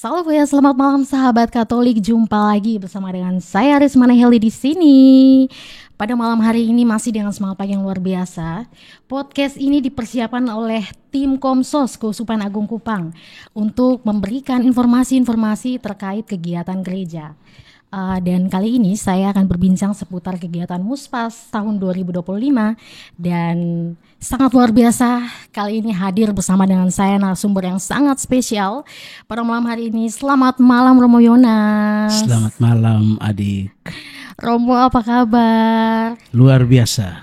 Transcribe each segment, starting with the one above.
Salam ya, selamat malam sahabat Katolik. Jumpa lagi bersama dengan saya Rismana Heli di sini. Pada malam hari ini masih dengan semangat pagi yang luar biasa. Podcast ini dipersiapkan oleh tim Komsos Keuskupan Agung Kupang untuk memberikan informasi-informasi terkait kegiatan gereja. Dan kali ini saya akan berbincang seputar kegiatan Muspas tahun 2025 dan sangat luar biasa kali ini hadir bersama dengan saya narasumber yang sangat spesial pada malam hari ini. Selamat malam Romo Yonas. Selamat malam adik. Romo, apa kabar? Luar biasa.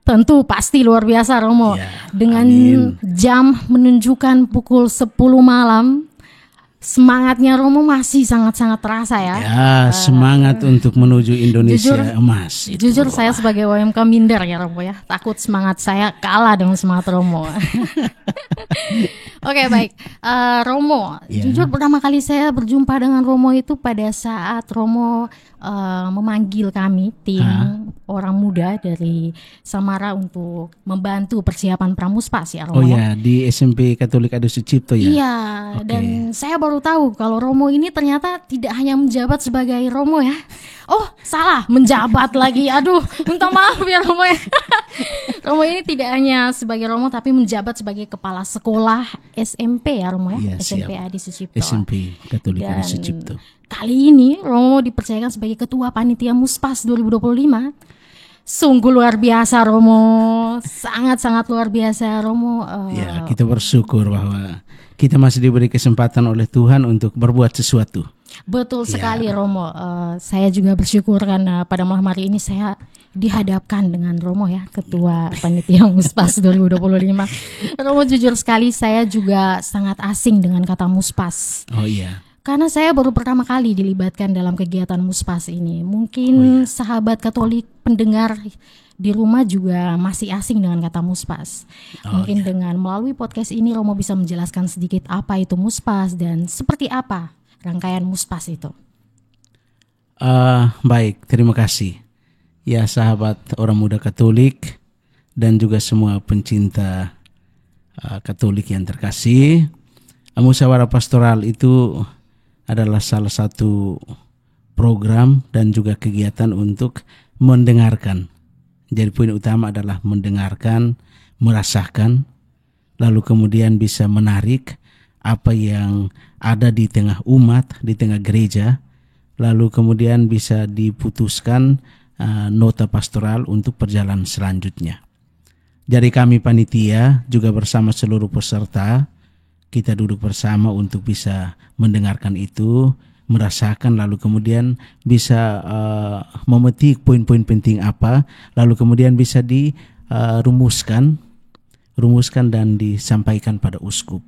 Tentu pasti luar biasa Romo. Ya, dengan amin. Jam menunjukkan pukul 10 malam. Semangatnya Romo masih sangat-sangat terasa ya. Ya, semangat untuk menuju Indonesia emas. Jujur saya sebagai OMK minder ya Romo ya. Takut semangat saya kalah dengan semangat Romo. Oke, baik. Romo, Ya. jujur pertama kali saya berjumpa dengan Romo itu pada saat Romo memanggil kami tim orang muda dari Samara untuk membantu persiapan Pramuspas ya Romo. Oh ya, di SMP Katolik Ado Sucipto ya. Iya, Oke. dan saya baru tahu kalau Romo ini ternyata tidak hanya menjabat sebagai Romo ya. Oh, salah, menjabat lagi. Aduh, minta maaf ya Romo ya. Romo ini tidak hanya sebagai Romo tapi menjabat sebagai kepala sekolah SMP ya Romo ya. Iya, SMP siap. Adi Sucipto. SMP Katolik Ado Dan Sucipto. kali ini Romo dipercayakan sebagai ketua panitia Muspas 2025. Sungguh luar biasa Romo, sangat-sangat luar biasa Romo. Ya, kita bersyukur bahwa kita masih diberi kesempatan oleh Tuhan untuk berbuat sesuatu. Betul sekali Romo. Saya juga bersyukur karena pada malam hari ini saya dihadapkan dengan Romo ya, Ketua Panitia Muspas 2025. Romo, jujur sekali saya juga sangat asing dengan kata Muspas. Oh iya. Karena saya baru pertama kali dilibatkan dalam kegiatan Muspas ini. Mungkin sahabat Katolik pendengar di rumah juga masih asing dengan kata Muspas. Mungkin dengan melalui podcast ini Romo bisa menjelaskan sedikit apa itu Muspas dan seperti apa rangkaian Muspas itu. Baik, terima kasih. Ya, sahabat orang muda Katolik dan juga semua pencinta Katolik yang terkasih. Musyawarah Pastoral itu adalah salah satu program dan juga kegiatan untuk mendengarkan. Jadi poin utama adalah mendengarkan, merasakan, lalu kemudian bisa menarik apa yang ada di tengah umat, di tengah gereja, lalu kemudian bisa diputuskan nota pastoral untuk perjalanan selanjutnya. Dari kami panitia juga bersama seluruh peserta, kita duduk bersama untuk bisa mendengarkan itu, merasakan, lalu kemudian bisa memetik poin-poin penting apa, lalu kemudian bisa dirumuskan dan disampaikan pada uskup.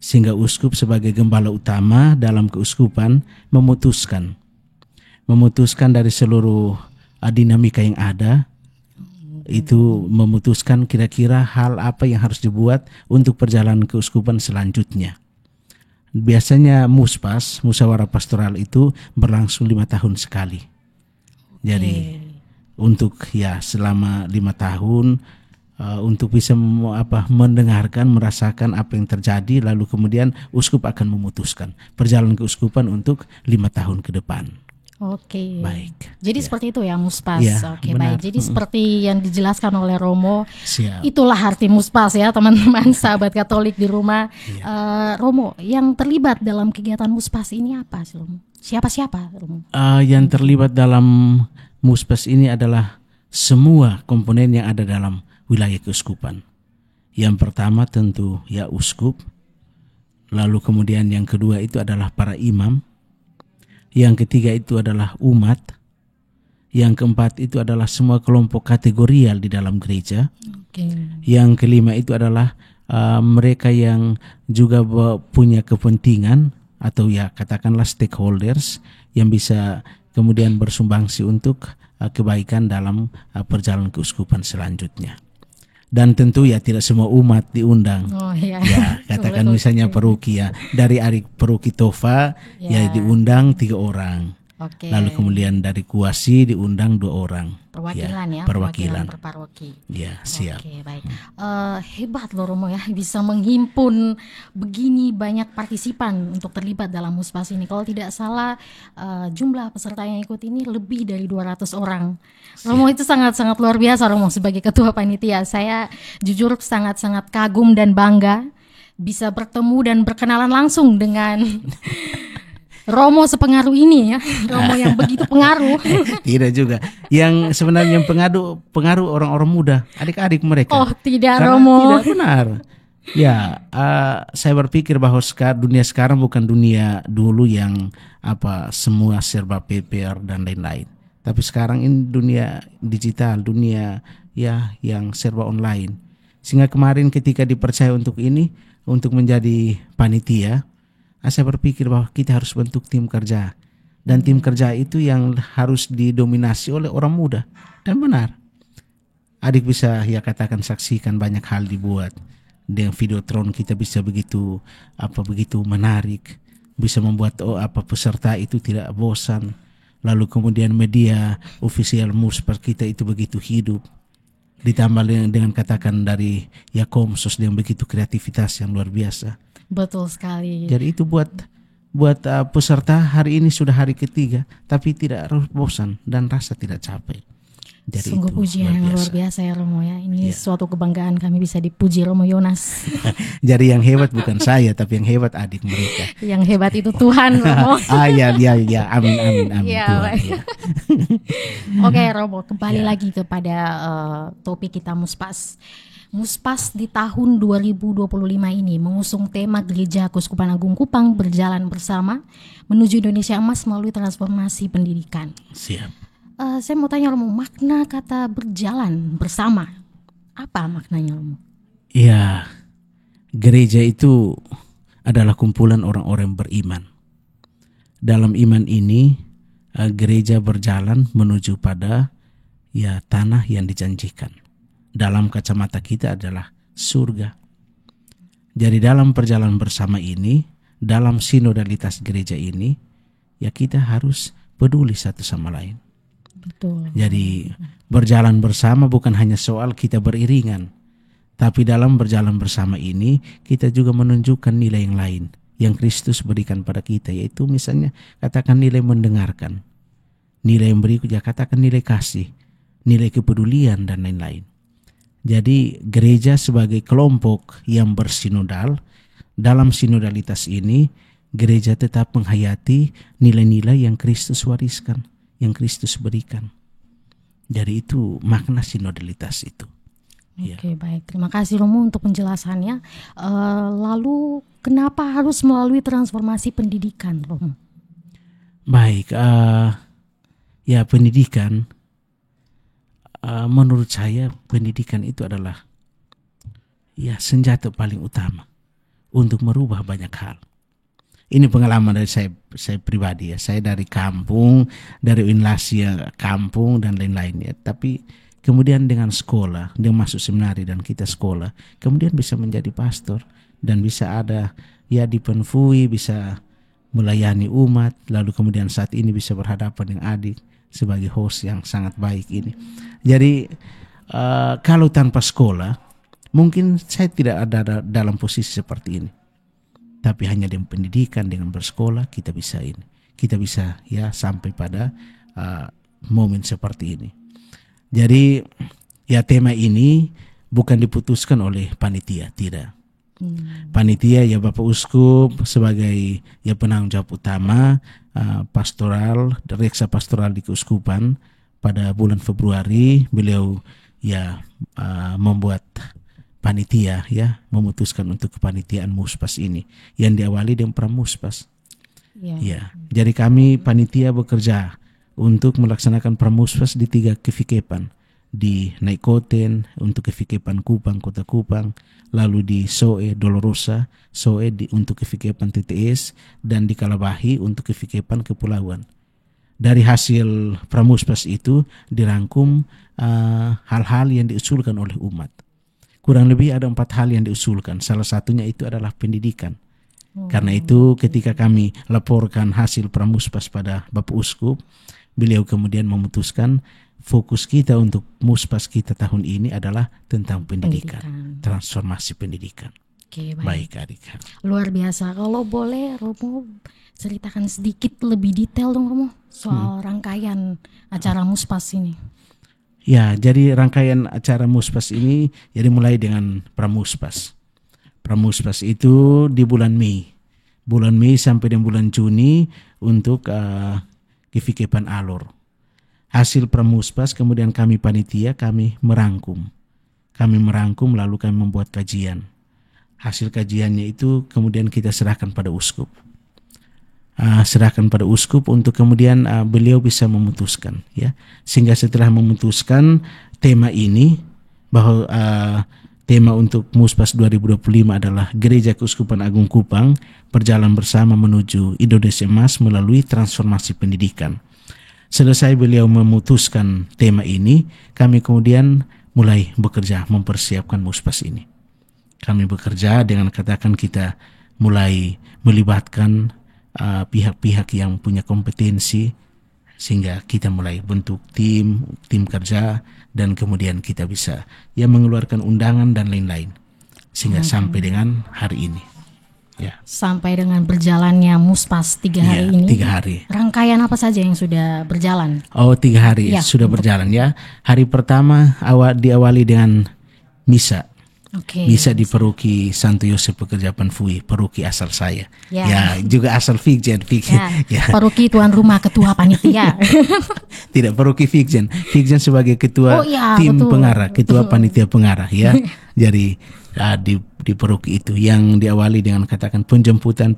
Sehingga uskup sebagai gembala utama dalam keuskupan memutuskan dari seluruh dinamika yang ada, itu memutuskan kira-kira hal apa yang harus dibuat untuk perjalanan keuskupan selanjutnya. Biasanya Muspas, musyawarah pastoral itu berlangsung 5 tahun sekali. Jadi untuk selama 5 tahun untuk bisa mendengarkan, merasakan apa yang terjadi, lalu kemudian uskup akan memutuskan perjalanan keuskupan untuk 5 tahun ke depan. Oke. Baik. Jadi seperti itu ya Muspas. Ya, Oke, benar. baik. Jadi seperti yang dijelaskan oleh Romo, Siap. itulah arti Muspas ya teman-teman sahabat Katolik di rumah. Romo, yang terlibat dalam kegiatan Muspas ini apa sih Romo? Siapa Romo? Yang terlibat dalam Muspas ini adalah semua komponen yang ada dalam wilayah keuskupan. Yang pertama tentu ya uskup, lalu kemudian yang kedua itu adalah para imam, yang ketiga itu adalah umat, yang keempat itu adalah semua kelompok kategorial di dalam gereja, yang kelima itu adalah mereka yang juga punya kepentingan atau ya katakanlah stakeholders yang bisa kemudian bersumbangsi untuk kebaikan dalam perjalanan keuskupan selanjutnya. Dan tentu ya tidak semua umat diundang. Oh iya. Ya, katakan Betul. misalnya Paroki ya, dari Arik Paroki Tova ya diundang 3 orang. Oke. Lalu kemudian dari Kuasi diundang 2 orang. Perwakilan ya, perwakilan. per paroki. Ya, siap. Oke, baik. Hebat loh Romo ya, bisa menghimpun begini banyak partisipan untuk terlibat dalam Muspas ini. Kalau tidak salah jumlah peserta yang ikut ini lebih dari 200 orang. Romo itu sangat-sangat luar biasa Romo sebagai ketua panitia. Saya jujur sangat-sangat kagum dan bangga bisa bertemu dan berkenalan langsung dengan Romo sepengaruh ini ya, Romo yang begitu pengaruh. Tidak juga. Yang sebenarnya yang pengaruh orang-orang muda, adik-adik mereka. Oh tidak Karena Romo. tidak benar. Ya, saya berpikir bahwa dunia sekarang bukan dunia dulu yang semua serba paper dan lain-lain. Tapi sekarang ini dunia digital, dunia ya yang serba online. Sehingga kemarin ketika dipercaya untuk menjadi panitia, saya berpikir bahwa kita harus bentuk tim kerja. Dan tim kerja itu yang harus didominasi oleh orang muda. Dan benar. Adik bisa katakan saksikan banyak hal dibuat. Dengan videotron kita bisa begitu menarik. Bisa membuat peserta itu tidak bosan. Lalu kemudian media official Muspas kita itu begitu hidup. Ditambah dengan katakan dari Komsos dengan begitu kreativitas yang luar biasa. Betul sekali. Jadi itu buat peserta hari ini sudah hari ketiga, tapi tidak bosan dan rasa tidak capek. Jadi sungguh pujian yang luar biasa ya Romo ya. Ini suatu kebanggaan kami bisa dipuji Romo Yonas. Jadi yang hebat bukan saya, tapi yang hebat adik mereka. Yang hebat itu Tuhan Romo. Ya, amin ya, Tuhan. Ya. Oke Romo, kembali lagi kepada topik kita Muspas. Muspas di tahun 2025 ini mengusung tema Gereja Keuskupan Agung Kupang berjalan bersama menuju Indonesia Emas melalui transformasi pendidikan. Siap. Saya mau tanya Romo, makna kata berjalan bersama, apa maknanya Romo? Ya, gereja itu adalah kumpulan orang-orang beriman. Dalam iman ini, gereja berjalan menuju pada tanah yang dijanjikan. Dalam kacamata kita adalah surga. Jadi dalam perjalanan bersama ini, dalam sinodalitas gereja ini, kita harus peduli satu sama lain. Betul. Jadi berjalan bersama bukan hanya soal kita beriringan, tapi dalam berjalan bersama ini kita juga menunjukkan nilai yang lain yang Kristus berikan pada kita, yaitu misalnya katakan nilai mendengarkan, nilai yang berikutnya katakan nilai kasih, nilai kepedulian dan lain-lain. Jadi gereja sebagai kelompok yang bersinodal, dalam sinodalitas ini gereja tetap menghayati nilai-nilai yang Kristus wariskan, yang Kristus berikan. Jadi itu makna sinodalitas itu. Oke, baik. Terima kasih Romo untuk penjelasannya. Lalu kenapa harus melalui transformasi pendidikan Romo? Baik, pendidikan. Menurut saya pendidikan itu adalah senjata paling utama untuk merubah banyak hal. Ini pengalaman dari saya pribadi ya. Saya dari kampung, dari Inlasia kampung dan lain-lain ya. Tapi kemudian dengan sekolah, dia masuk seminari dan kita sekolah, kemudian bisa menjadi pastor dan bisa ada di Penfui, bisa melayani umat, lalu kemudian saat ini bisa berhadapan dengan adik sebagai host yang sangat baik ini. Jadi kalau tanpa sekolah mungkin saya tidak ada dalam posisi seperti ini. Tapi hanya dengan pendidikan, dengan bersekolah kita bisa sampai pada momen seperti ini. Jadi tema ini bukan diputuskan oleh panitia, tidak. Panitia Bapak Uskup sebagai penanggung jawab utama pastoral, reksa pastoral di keuskupan. Pada bulan Februari beliau membuat panitia memutuskan untuk kepanitiaan Muspas ini yang diawali dengan pramuspas. Jadi kami panitia bekerja untuk melaksanakan pramuspas di 3 kefikepan, di Naikoten untuk kefikepan Kupang, Kota Kupang, lalu di Soe Dolorosa, untuk kefikepan TTS, dan di Kalabahi untuk kefikepan Kepulauan. Dari hasil pramuspas itu dirangkum hal-hal yang diusulkan oleh umat. Kurang lebih ada 4 hal yang diusulkan. Salah satunya itu adalah pendidikan. Karena itu ketika kami laporkan hasil pramuspas pada Bapak Uskup, beliau kemudian memutuskan fokus kita untuk muspas kita tahun ini adalah tentang pendidikan. Transformasi pendidikan. Oke, Baik Adika. Luar biasa. Kalau boleh Romo ceritakan sedikit lebih detail dong Romo soal rangkaian acara muspas ini. Ya, jadi rangkaian acara muspas ini jadi mulai dengan pramuspas. Pramuspas itu di bulan Mei. Bulan Mei sampai dengan bulan Juni untuk Kifikepan Alor. Hasil pramuspas kemudian kami panitia, kami merangkum. Lalu kami membuat kajian. Hasil kajiannya itu kemudian kita serahkan pada uskup. Untuk kemudian beliau bisa memutuskan, ya. Sehingga setelah memutuskan tema ini bahwa tema untuk Muspas 2025 adalah Gereja Keuskupan Agung Kupang berjalan bersama menuju Indonesia Emas melalui transformasi pendidikan. Selesai beliau memutuskan tema ini, kami kemudian mulai bekerja mempersiapkan Muspas ini. Kami bekerja dengan katakan kita mulai melibatkan pihak-pihak yang punya kompetensi, sehingga kita mulai bentuk tim kerja, dan kemudian kita bisa mengeluarkan undangan dan lain-lain sehingga sampai dengan hari ini. Ya. Sampai dengan berjalannya Muspas 3 hari ini. 3 hari. Rangkaian apa saja yang sudah berjalan? Oh, 3 hari sudah berjalan ya. Hari pertama diawali dengan misa. Bisa di Paroki Santo Yosef Pekerja Panfui, paroki asal saya. Ya, juga asal Fikjen. Ya. Paroki tuan rumah ketua panitia. Tidak, paroki Fikjen sebagai ketua tim pengarah, ketua panitia pengarah ya. Jadi di paroki itu yang diawali dengan katakan penjemputan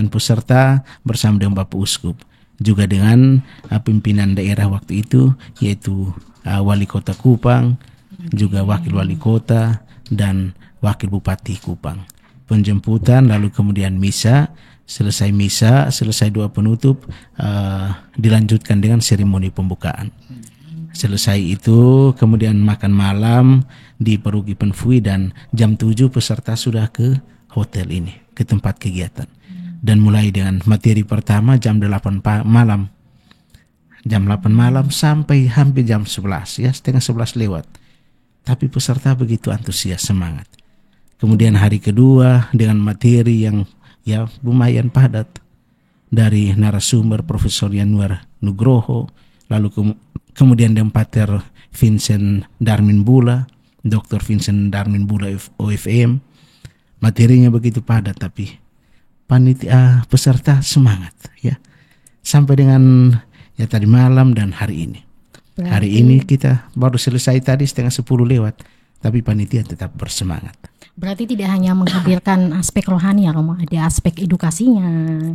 peserta bersama dengan Bapak Uskup, juga dengan pimpinan daerah waktu itu, yaitu Wali Kota Kupang, juga wakil wali kota dan wakil bupati Kupang. Penjemputan, lalu kemudian misa, selesai doa penutup, dilanjutkan dengan seremoni pembukaan. Selesai itu kemudian makan malam di Paroki Panfui, dan jam 7 peserta sudah ke hotel ini, ke tempat kegiatan. Dan mulai dengan materi pertama jam 8 malam. Jam 8 malam sampai hampir jam 11, ya, setengah 11 lewat. Tapi peserta begitu antusias, semangat. Kemudian hari kedua dengan materi yang lumayan padat dari narasumber Profesor Yanuar Nugroho, lalu kemudian dengan Pater Vincent Darmin Bula, Dr. Vincent Darmin Bula OFM. Materinya begitu padat, tapi panitia peserta semangat, ya. Sampai dengan tadi malam dan hari ini. Hari ini kita baru selesai tadi setengah 10 lewat, tapi panitia tetap bersemangat. Berarti tidak hanya menghadirkan aspek rohani ya Romo, ada aspek edukasinya.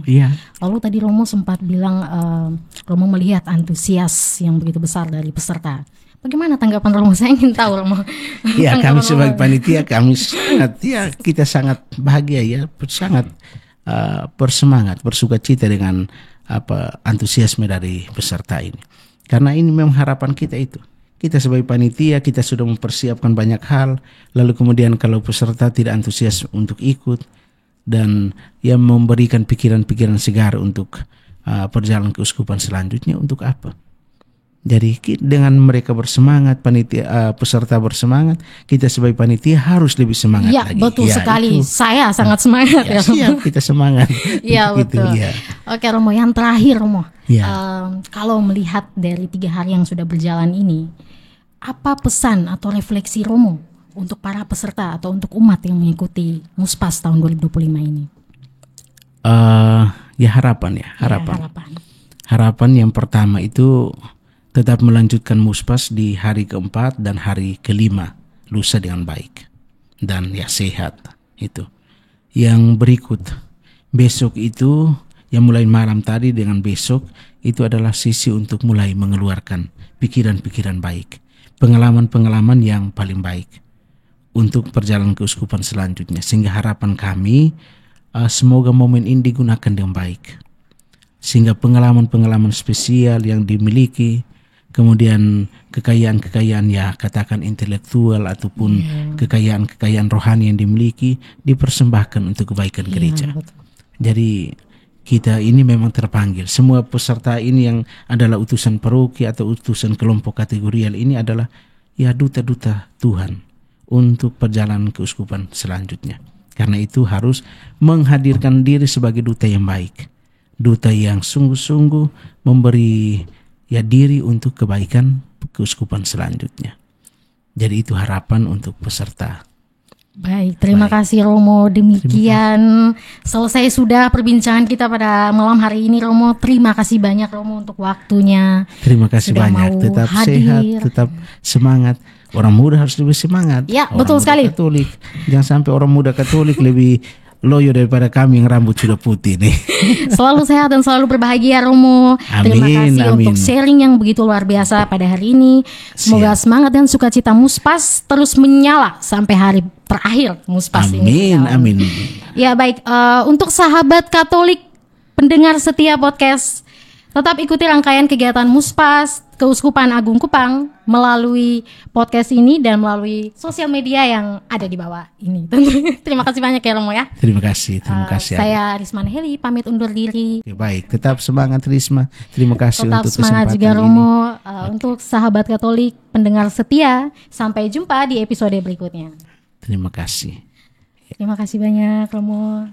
Iya. Lalu tadi Romo sempat bilang Romo melihat antusias yang begitu besar dari peserta. Bagaimana tanggapan Romo? Saya ingin tahu Romo. Ya, kami sebagai panitia kita sangat bahagia ya, sangat bersemangat, bersukacita dengan antusiasme dari peserta ini. Karena ini memang harapan kita itu. Kita sebagai panitia, kita sudah mempersiapkan banyak hal, lalu kemudian kalau peserta tidak antusias untuk ikut dan memberikan pikiran-pikiran segar untuk perjalanan keuskupan selanjutnya, untuk apa? Jadi dengan mereka bersemangat, peserta bersemangat, kita sebagai panitia harus lebih semangat lagi. Betul sekali. Itu. Saya sangat semangat ya. Siap, kita semangat. Iya betul. Ya. Oke Romo, yang terakhir Romo, kalau melihat dari 3 hari yang sudah berjalan ini, apa pesan atau refleksi Romo untuk para peserta atau untuk umat yang mengikuti Muspas tahun 2025 ini? Harapan. Harapan yang pertama itu tetap melanjutkan Muspas di hari keempat dan hari kelima lusa dengan baik dan sehat itu. Yang berikut besok itu yang mulai malam tadi dengan besok itu adalah sisi untuk mulai mengeluarkan pikiran-pikiran baik, pengalaman-pengalaman yang paling baik untuk perjalanan keuskupan selanjutnya, sehingga harapan kami semoga momen ini digunakan dengan baik, sehingga pengalaman-pengalaman spesial yang dimiliki kemudian kekayaan-kekayaan ya katakan intelektual ataupun kekayaan-kekayaan rohani yang dimiliki dipersembahkan untuk kebaikan gereja. Betul. Jadi kita ini memang terpanggil. Semua peserta ini yang adalah utusan paroki atau utusan kelompok kategorial ini adalah ya duta-duta Tuhan untuk perjalanan keuskupan selanjutnya. Karena itu harus menghadirkan diri sebagai duta yang baik. Duta yang sungguh-sungguh memberi ya diri untuk kebaikan keuskupan selanjutnya. Jadi itu harapan untuk peserta. Baik, terima kasih Romo. Demikian selesai sudah perbincangan kita pada malam hari ini Romo. Terima kasih banyak Romo untuk waktunya. Terima kasih sudah banyak. mau Tetap hadir. sehat, tetap semangat. Orang muda harus lebih semangat. Ya, Orang betul muda sekali. Katolik. Jangan sampai orang muda Katolik lebih loyo daripada kami yang rambut sudah putih nih. Selalu sehat dan selalu berbahagia Romo. Terima kasih Amin. untuk sharing yang begitu luar biasa pada hari ini. Semoga semangat dan sukacita Muspas terus menyala sampai hari terakhir Muspas ini. Amin. Ya baik, untuk sahabat Katolik pendengar setia podcast, tetap ikuti rangkaian kegiatan Muspas Keuskupan Agung Kupang melalui podcast ini dan melalui sosial media yang ada di bawah ini. Terima kasih banyak ya Romo ya. Terima kasih. Saya Risma Heli pamit undur diri. Oke, baik, tetap semangat Risma. Terima kasih Tetap untuk semangat kesempatan juga ini. Romo. Untuk sahabat Katolik pendengar setia, sampai jumpa di episode berikutnya. Terima kasih. Terima kasih banyak Romo.